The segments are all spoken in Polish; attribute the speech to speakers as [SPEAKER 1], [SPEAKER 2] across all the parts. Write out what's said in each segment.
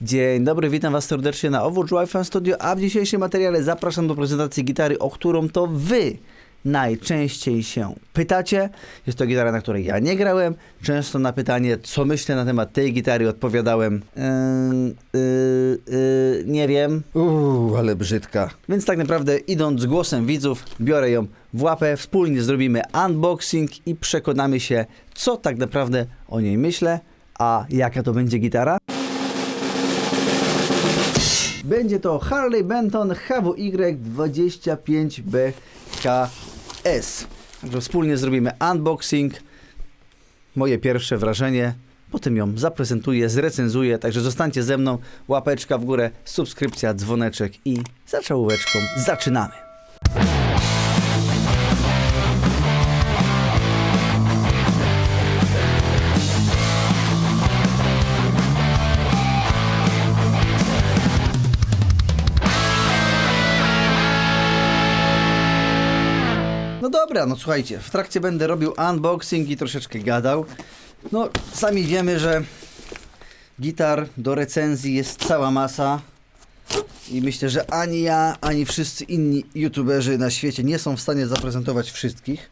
[SPEAKER 1] Dzień dobry, witam Was serdecznie na Overdrive Fan Studio, a w dzisiejszym materiale zapraszam do prezentacji gitary, o którą to Wy najczęściej się pytacie. Jest to gitara, na której ja nie grałem. Często na pytanie, co myślę na temat tej gitary, odpowiadałem nie wiem. Ale brzydka. Więc tak naprawdę, idąc z głosem widzów, biorę ją w łapę, wspólnie zrobimy unboxing i przekonamy się, co tak naprawdę o niej myślę, a jaka to będzie gitara. Będzie to Harley Benton HWY 25BKS. Także wspólnie zrobimy unboxing, moje pierwsze wrażenie, potem ją zaprezentuję, zrecenzuję, także zostańcie ze mną, łapeczka w górę, subskrypcja, dzwoneczek i za czołóweczką zaczynamy. No dobra, no słuchajcie, w trakcie będę robił unboxing i troszeczkę gadał. No, sami wiemy, że gitar do recenzji jest cała masa i myślę, że ani ja, ani wszyscy inni youtuberzy na świecie nie są w stanie zaprezentować wszystkich.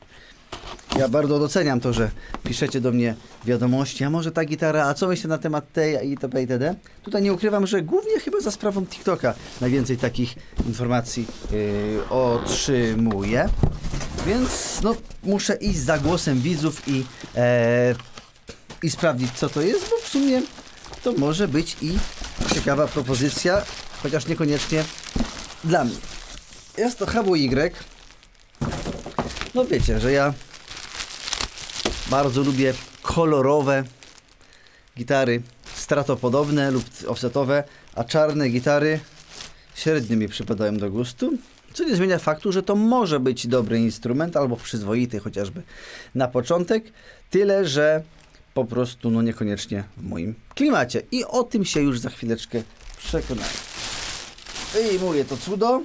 [SPEAKER 1] Ja bardzo doceniam to, że piszecie do mnie wiadomości, a może ta gitara, a co myślę na temat tej itp. itd. Tutaj nie ukrywam, że głównie chyba za sprawą TikToka najwięcej takich informacji otrzymuję. Więc no, muszę iść za głosem widzów i sprawdzić, co to jest, bo w sumie to może być i ciekawa propozycja, chociaż niekoniecznie dla mnie. Jest to HWY. No wiecie, że ja bardzo lubię kolorowe gitary stratopodobne lub offsetowe, a czarne gitary średnio mi przypadają do gustu. Co nie zmienia faktu, że to może być dobry instrument, albo przyzwoity chociażby na początek, tyle że po prostu no niekoniecznie w moim klimacie. I o tym się już za chwileczkę przekonamy. Wyjmuję to cudo.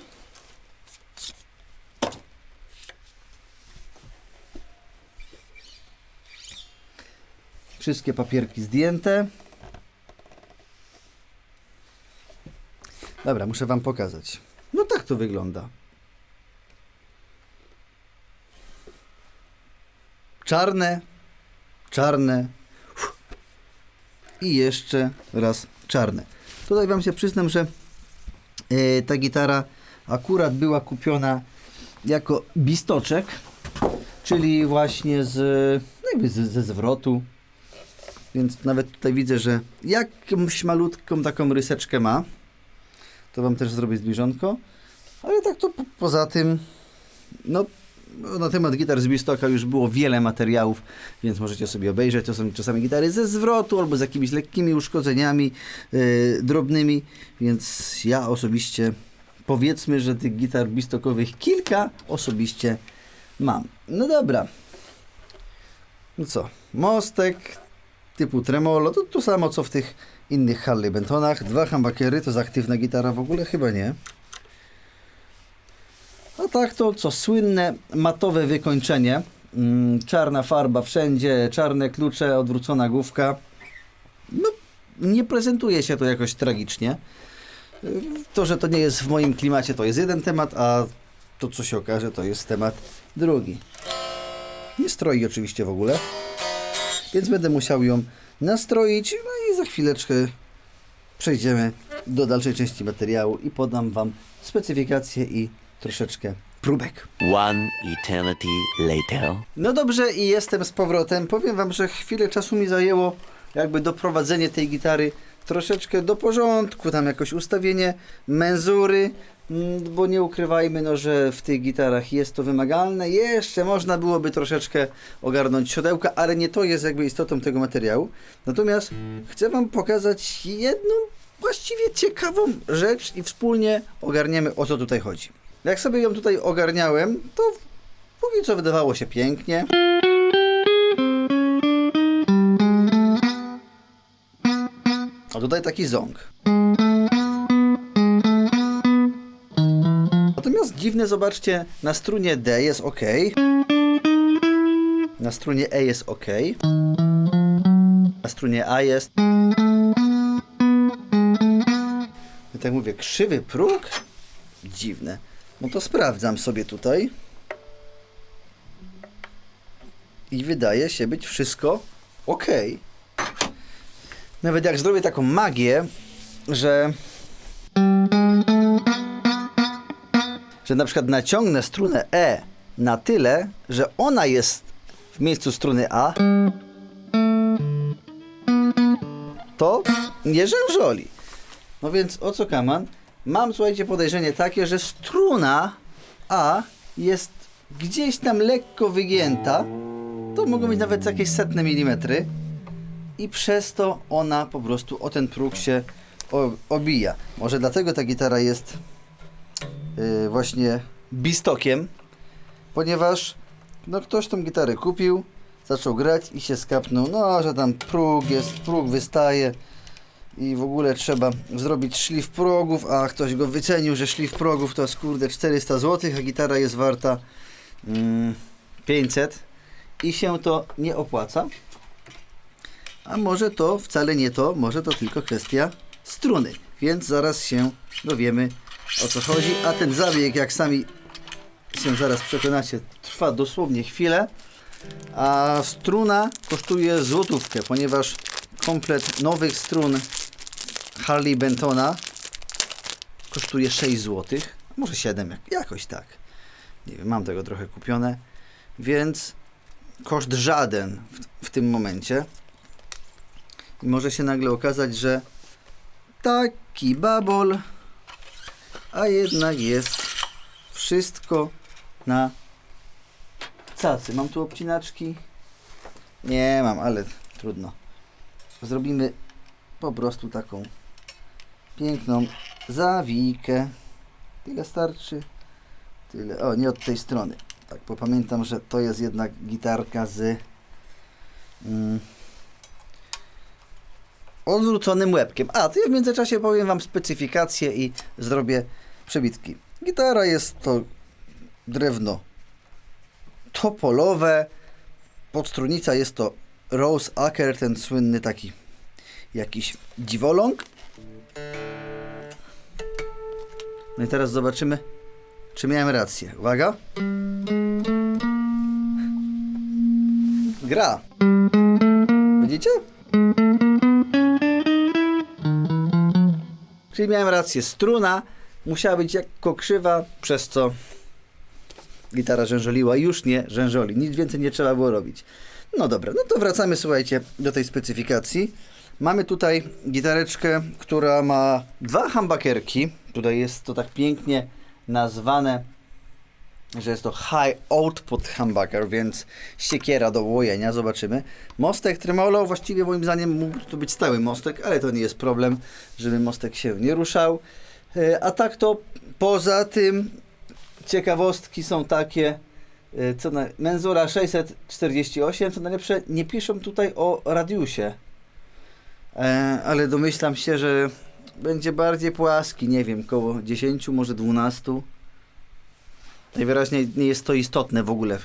[SPEAKER 1] Wszystkie papierki zdjęte. Dobra, muszę Wam pokazać. No tak to wygląda. Czarne, czarne i jeszcze raz czarne. Tutaj Wam się przyznam, że ta gitara akurat była kupiona jako bistoczek, czyli właśnie ze zwrotu. Więc nawet tutaj widzę, że jakąś malutką taką ryseczkę ma. To Wam też zrobię zbliżonko. Ale tak to poza tym, no na temat gitar z bistocka już było wiele materiałów, więc możecie sobie obejrzeć. To są czasami gitary ze zwrotu albo z jakimiś lekkimi uszkodzeniami drobnymi, więc ja osobiście, powiedzmy, że tych gitar bistockowych kilka osobiście mam. No dobra. No co, mostek typu tremolo, to samo co w tych innych Harley Bentonach. 2 humbuckery, to jest aktywna gitara w ogóle? Chyba nie. A tak to co słynne matowe wykończenie. Czarna farba wszędzie, czarne klucze, odwrócona główka. No, nie prezentuje się to jakoś tragicznie. To, że to nie jest w moim klimacie, to jest jeden temat, a to, co się okaże, to jest temat drugi. Nie stroi oczywiście w ogóle, więc będę musiał ją nastroić, no i za chwileczkę przejdziemy do dalszej części materiału i podam Wam specyfikację i troszeczkę próbek.
[SPEAKER 2] One eternity later.
[SPEAKER 1] No dobrze, i jestem z powrotem. Powiem Wam, że chwilę czasu mi zajęło jakby doprowadzenie tej gitary troszeczkę do porządku, tam jakoś ustawienie menzury, bo nie ukrywajmy, no, że w tych gitarach jest to wymagalne. Jeszcze można byłoby troszeczkę ogarnąć siodełka, ale nie to jest jakby istotą tego materiału. Natomiast chcę Wam pokazać jedną właściwie ciekawą rzecz i wspólnie ogarniemy, o co tutaj chodzi. Jak sobie ją tutaj ogarniałem, to póki co wydawało się pięknie. A tutaj taki ząg. Natomiast dziwne, zobaczcie, na strunie D jest ok. Na strunie E jest ok. Na strunie A jest. tak mówię, krzywy próg? Dziwne. No to sprawdzam sobie tutaj. I wydaje się być wszystko ok. Nawet jak zrobię taką magię, że na przykład naciągnę strunę E na tyle, że ona jest w miejscu struny A, to nie rzężoli. No więc o co kaman? Mam, słuchajcie, podejrzenie takie, że struna A jest gdzieś tam lekko wygięta. To mogą być nawet jakieś setne milimetry. I przez to ona po prostu o ten próg się obija. Może dlatego ta gitara jest właśnie bistokiem, ponieważ no ktoś tą gitarę kupił, zaczął grać i się skapnął, no że tam próg jest, próg wystaje i w ogóle trzeba zrobić szlif progów, a ktoś go wycenił, że szlif progów to jest kurde 400 zł, a gitara jest warta 500 i się to nie opłaca. A może to wcale nie to, może to tylko kwestia struny, więc zaraz się dowiemy, o co chodzi, a ten zabieg, jak sami się zaraz przekonacie, trwa dosłownie chwilę, a struna kosztuje złotówkę, ponieważ komplet nowych strun Harley Bentona kosztuje 6 zł, może 7, jakoś tak. Nie wiem, mam tego trochę kupione, więc koszt żaden w tym momencie. I może się nagle okazać, że taki babol, a jednak jest wszystko na cacy. Mam tu obcinaczki? Nie mam, ale trudno. Zrobimy po prostu taką piękną zawijkę. Tyle starczy? Tyle. O, nie od tej strony. Tak, bo pamiętam, że to jest jednak gitarka z odwróconym łebkiem. A, to ja w międzyczasie powiem wam specyfikację i zrobię przebitki. Gitara jest to drewno topolowe. Podstrunica jest to Rose Acker, ten słynny taki jakiś dziwoląg. No i teraz zobaczymy, czy miałem rację. Uwaga. Gra. Widzicie? Czyli miałem rację. Struna musiała być lekko krzywa, przez co gitara rzężoliła. Już nie rzężoli. Nic więcej nie trzeba było robić. No dobra, no to wracamy, słuchajcie, do tej specyfikacji. Mamy tutaj gitareczkę, która ma 2 humbuckerki. Tutaj jest to tak pięknie nazwane, że jest to High Output Humbucker, więc siekiera do łojenia. Zobaczymy. Mostek tremolo, właściwie moim zdaniem mógł to być stały mostek, ale to nie jest problem, żeby mostek się nie ruszał. A tak to poza tym ciekawostki są takie, Menzura 648, co najlepsze, nie piszą tutaj o radiusie, ale domyślam się, że będzie bardziej płaski, nie wiem, koło 10, może 12. Najwyraźniej nie jest to istotne w ogóle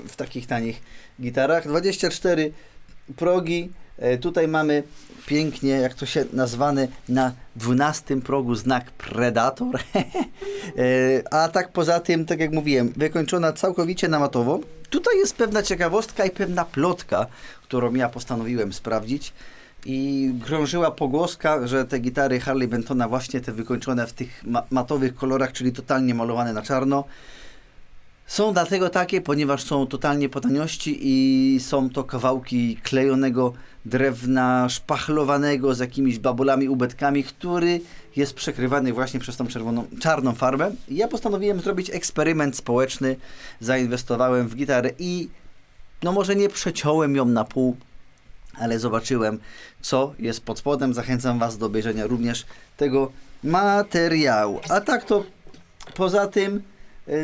[SPEAKER 1] w takich tanich gitarach. 24 progi. Tutaj mamy pięknie, jak to się nazwane, na 12 progu znak Predator. A tak poza tym, tak jak mówiłem, wykończona całkowicie na matowo. Tutaj jest pewna ciekawostka i pewna plotka, którą ja postanowiłem sprawdzić. I krążyła pogłoska, że te gitary Harley Bentona, właśnie te wykończone w tych matowych kolorach, czyli totalnie malowane na czarno, są dlatego takie, ponieważ są totalnie po taniości i są to kawałki klejonego drewna, szpachlowanego z jakimiś babolami, ubetkami, który jest przekrywany właśnie przez tą czarną farbę. I ja postanowiłem zrobić eksperyment społeczny, zainwestowałem w gitarę i no może nie przeciąłem ją na pół, ale zobaczyłem, co jest pod spodem. Zachęcam was do obejrzenia również tego materiału. A tak to poza tym,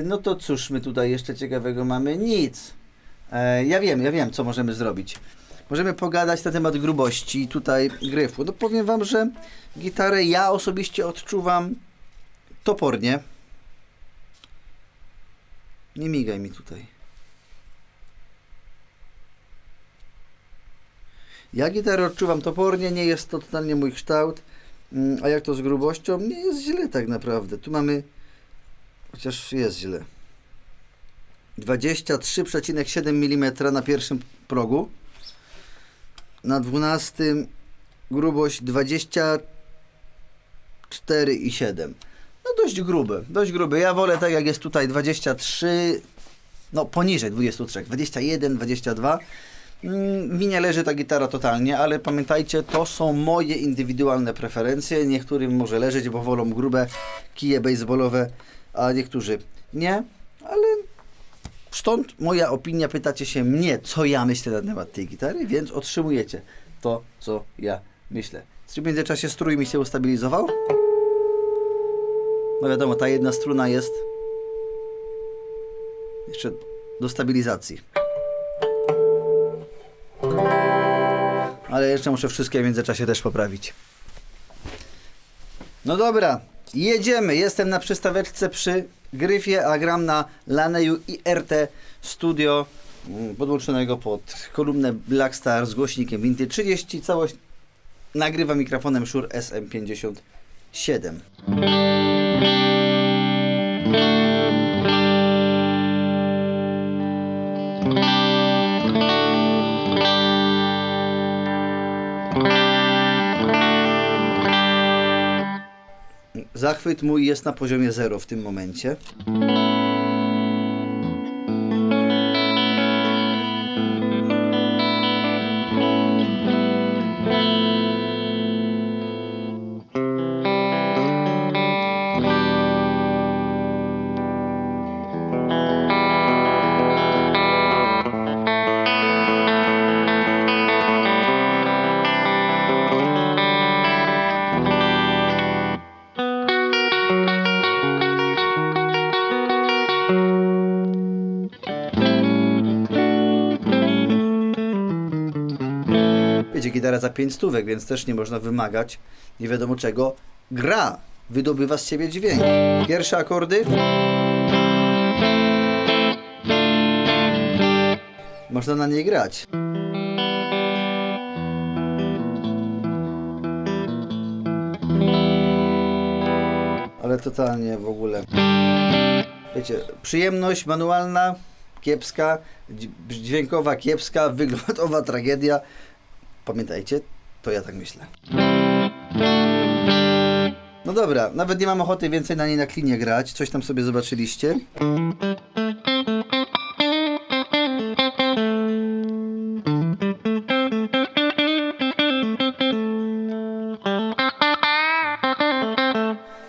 [SPEAKER 1] no to cóż my tutaj jeszcze ciekawego mamy? Nic. Ja wiem, co możemy zrobić. Możemy pogadać na temat grubości tutaj gryfu. No powiem wam, że gitarę ja osobiście odczuwam topornie. Nie migaj mi tutaj. Ja gitarę odczuwam topornie, nie jest to totalnie mój kształt. A jak to z grubością? Nie jest źle tak naprawdę. Tu mamy, chociaż jest źle, 23,7 mm na pierwszym progu. Na 12 grubość 24,7. No dość grube. Ja wolę tak jak jest tutaj 23, no poniżej 23, 21, 22. Mi nie leży ta gitara totalnie, ale pamiętajcie, to są moje indywidualne preferencje. Niektórym może leżeć, bo wolą grube kije baseballowe, a niektórzy nie, ale stąd moja opinia. Pytacie się mnie, co ja myślę na temat tej gitary, więc otrzymujecie to, co ja myślę. Czy w międzyczasie strój mi się ustabilizował? No wiadomo, ta jedna struna jest jeszcze do stabilizacji. Ale jeszcze muszę wszystkie w międzyczasie też poprawić. No dobra, jedziemy. Jestem na przystaweczce przy gryfie, a gram na Laneyu IRT Studio podłączonego pod kolumnę Blackstar z głośnikiem Vintage 30. Całość nagrywa mikrofonem Shure SM57. Zachwyt mój jest na poziomie 0 w tym momencie. Wiecie, gitara za 5 stówek, więc też nie można wymagać nie wiadomo czego. Gra wydobywa z siebie dźwięk. Pierwsze akordy. Można na niej grać. Ale totalnie w ogóle. Wiecie, przyjemność manualna kiepska, dźwiękowa kiepska, wyglądowa tragedia. Pamiętajcie, to ja tak myślę. No dobra, nawet nie mam ochoty więcej na niej na klinie grać. Coś tam sobie zobaczyliście.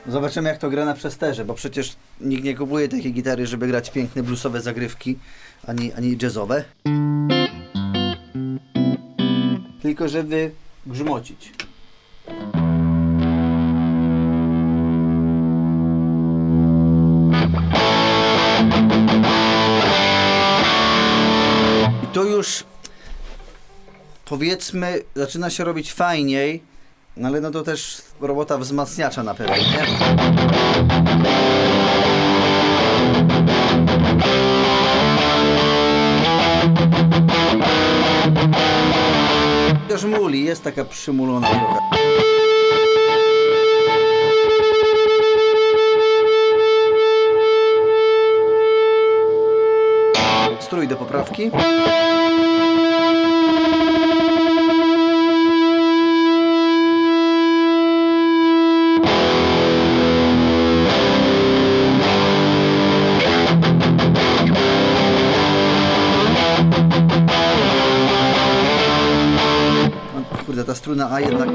[SPEAKER 1] Zobaczymy, jak to gra na przesterze, bo przecież nikt nie kupuje takiej gitary, żeby grać piękne bluesowe zagrywki, ani jazzowe. Tylko żeby grzmocić. I to już, powiedzmy, zaczyna się robić fajniej, no ale no to też robota wzmacniacza na pewno, nie? Też muli, jest taka przymulona trochę. Strój do poprawki. Kurde, ta struna A jednak...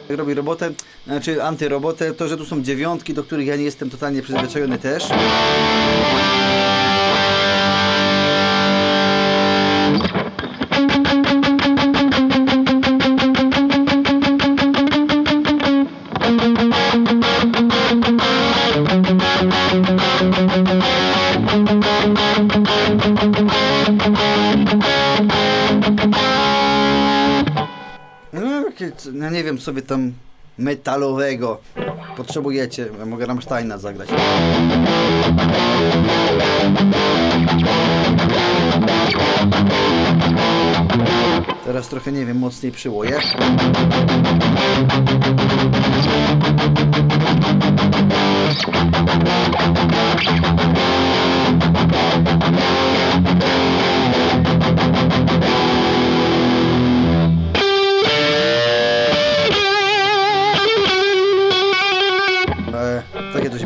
[SPEAKER 1] robi robotę, znaczy antyrobotę, to, że tu są dziewiątki, do których ja nie jestem totalnie przyzwyczajony też. No, no nie wiem, sobie tam metalowego. potrzebujecie, ja mogę Rammsteina zagrać. Teraz trochę, nie wiem, mocniej przyłoję. Takie coś.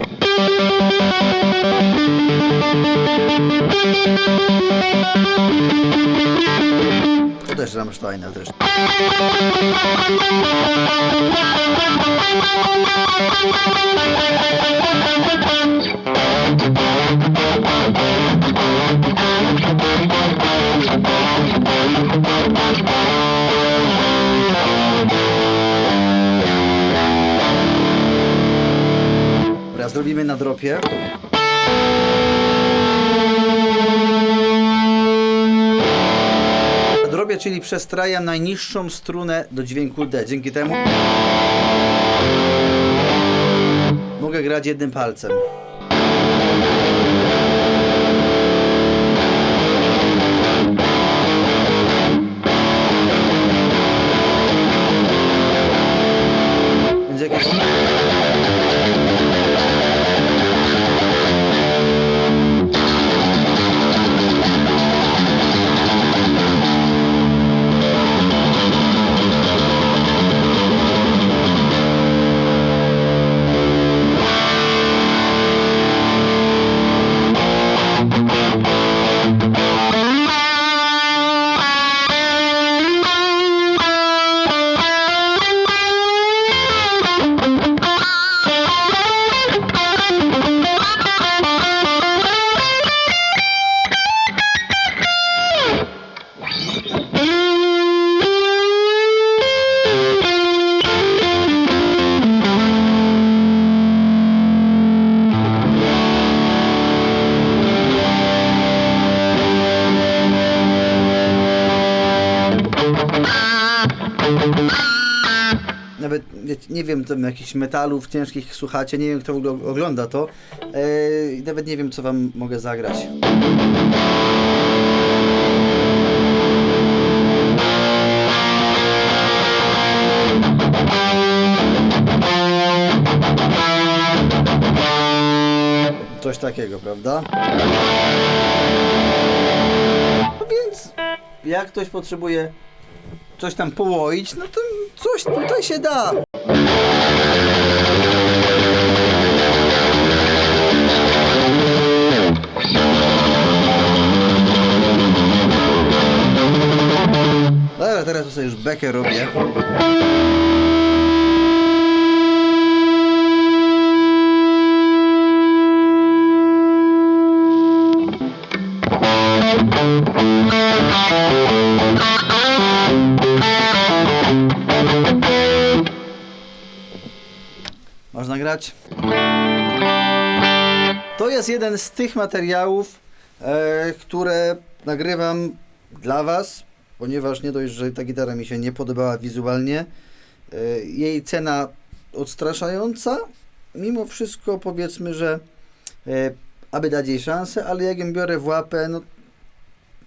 [SPEAKER 1] To też Rammsteina też. Dobra, zrobimy na dropie. Na dropie, czyli przestrajam najniższą strunę do dźwięku D. Dzięki temu mogę grać jednym palcem. Więc jakieś... Nawet nie wiem, tam jakichś metalów ciężkich słuchacie, nie wiem kto w ogóle ogląda to. Nawet nie wiem co wam mogę zagrać. Coś takiego, prawda? No więc jak ktoś potrzebuje coś tam połoić, no to coś tutaj się da. Dobra, teraz to sobie już bekę robię. Można grać. To jest jeden z tych materiałów, które nagrywam dla was, ponieważ nie dość, że ta gitara mi się nie podobała wizualnie, jej cena odstraszająca, mimo wszystko powiedzmy, że aby dać jej szansę, ale jak ją biorę w łapę, no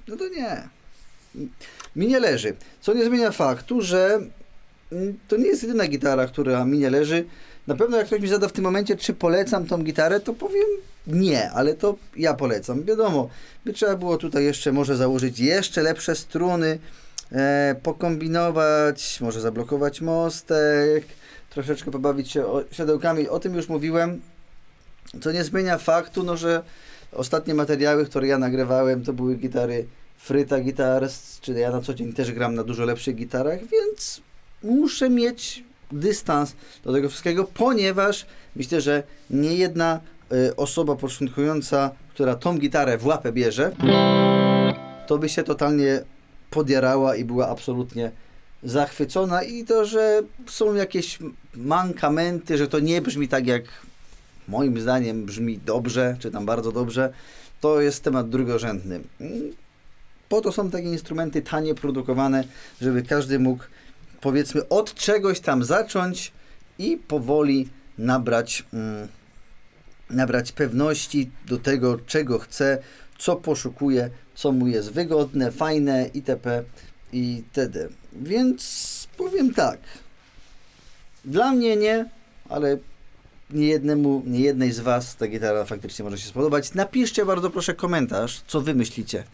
[SPEAKER 1] to nie. Mi nie leży. Co nie zmienia faktu, że to nie jest jedyna gitara, która mi nie leży. Na pewno jak ktoś mi zada w tym momencie, czy polecam tą gitarę, to powiem nie, ale to ja polecam. Wiadomo, by trzeba było tutaj jeszcze może założyć jeszcze lepsze struny, pokombinować, może zablokować mostek, troszeczkę pobawić się siodełkami. O tym już mówiłem, co nie zmienia faktu, no, że ostatnie materiały, które ja nagrywałem, to były gitary Fryta Guitars, czyli ja na co dzień też gram na dużo lepszych gitarach, więc muszę mieć dystans do tego wszystkiego, ponieważ myślę, że nie jedna osoba początkująca, która tą gitarę w łapę bierze, to by się totalnie podjarała i była absolutnie zachwycona i to, że są jakieś mankamenty, że to nie brzmi tak jak moim zdaniem brzmi dobrze, czy tam bardzo dobrze, to jest temat drugorzędny. Po to są takie instrumenty tanie produkowane, żeby każdy mógł powiedzmy od czegoś tam zacząć i powoli nabrać pewności do tego, czego chce, co poszukuje, co mu jest wygodne, fajne itp. itd. Więc powiem tak, dla mnie nie, ale nie jednej z Was ta gitara faktycznie może się spodobać. Napiszcie bardzo proszę komentarz, co Wy myślicie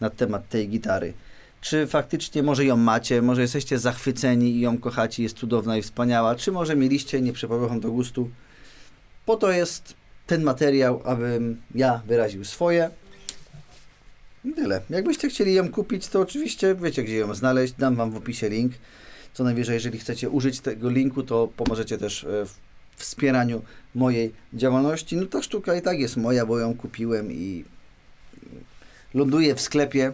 [SPEAKER 1] na temat tej gitary. Czy faktycznie może ją macie, może jesteście zachwyceni i ją kochacie, jest cudowna i wspaniała, czy może mieliście, nie przypadło Wam do gustu. Po to jest ten materiał, abym ja wyraził swoje. I tyle. Jakbyście chcieli ją kupić, to oczywiście wiecie, gdzie ją znaleźć. Dam Wam w opisie link. Co najwyżej, jeżeli chcecie użyć tego linku, to pomożecie też w wspieraniu mojej działalności. No ta sztuka i tak jest moja, bo ją kupiłem i ląduje w sklepie.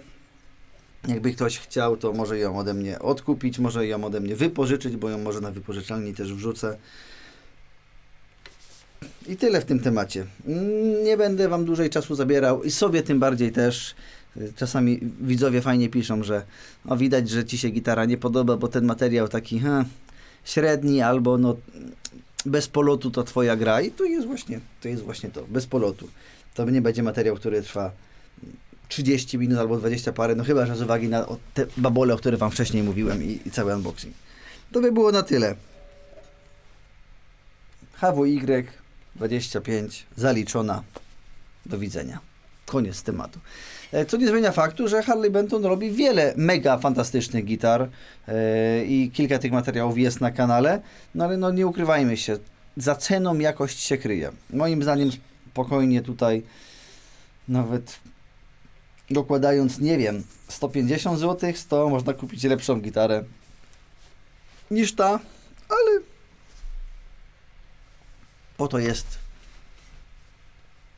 [SPEAKER 1] Jakby ktoś chciał, to może ją ode mnie odkupić, może ją ode mnie wypożyczyć, bo ją może na wypożyczalni też wrzucę. I tyle w tym temacie. Nie będę Wam dłużej czasu zabierał i sobie tym bardziej też. Czasami widzowie fajnie piszą, że no widać, że Ci się gitara nie podoba, bo ten materiał taki średni albo no bez polotu to Twoja gra. I to jest właśnie to, bez polotu. To nie będzie materiał, który trwa 30 minut albo 20 parę, no chyba, że z uwagi na te babole, o których Wam wcześniej mówiłem i cały unboxing. To by było na tyle. HWY 25 zaliczona. Do widzenia. Koniec tematu. Co nie zmienia faktu, że Harley Benton robi wiele mega fantastycznych gitar i kilka tych materiałów jest na kanale, no ale no nie ukrywajmy się, za ceną jakość się kryje. Moim zdaniem spokojnie tutaj nawet dokładając, nie wiem, 150 zł, 100 można kupić lepszą gitarę niż ta, ale po to jest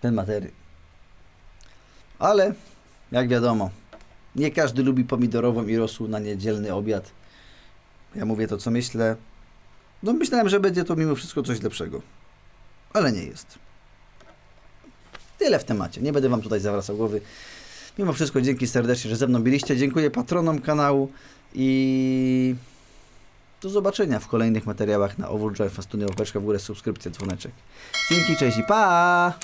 [SPEAKER 1] ten materiał. Ale, jak wiadomo, nie każdy lubi pomidorową i rosół na niedzielny obiad. Ja mówię to, co myślę. No myślałem, że będzie to mimo wszystko coś lepszego. Ale nie jest. Tyle w temacie. Nie będę Wam tutaj zawracał głowy. Mimo wszystko dzięki serdecznie, że ze mną byliście. Dziękuję patronom kanału i do zobaczenia w kolejnych materiałach na Overdrive. Fastuny, łapeczka w górę, subskrypcja, dzwoneczek. Dzięki, cześć i pa!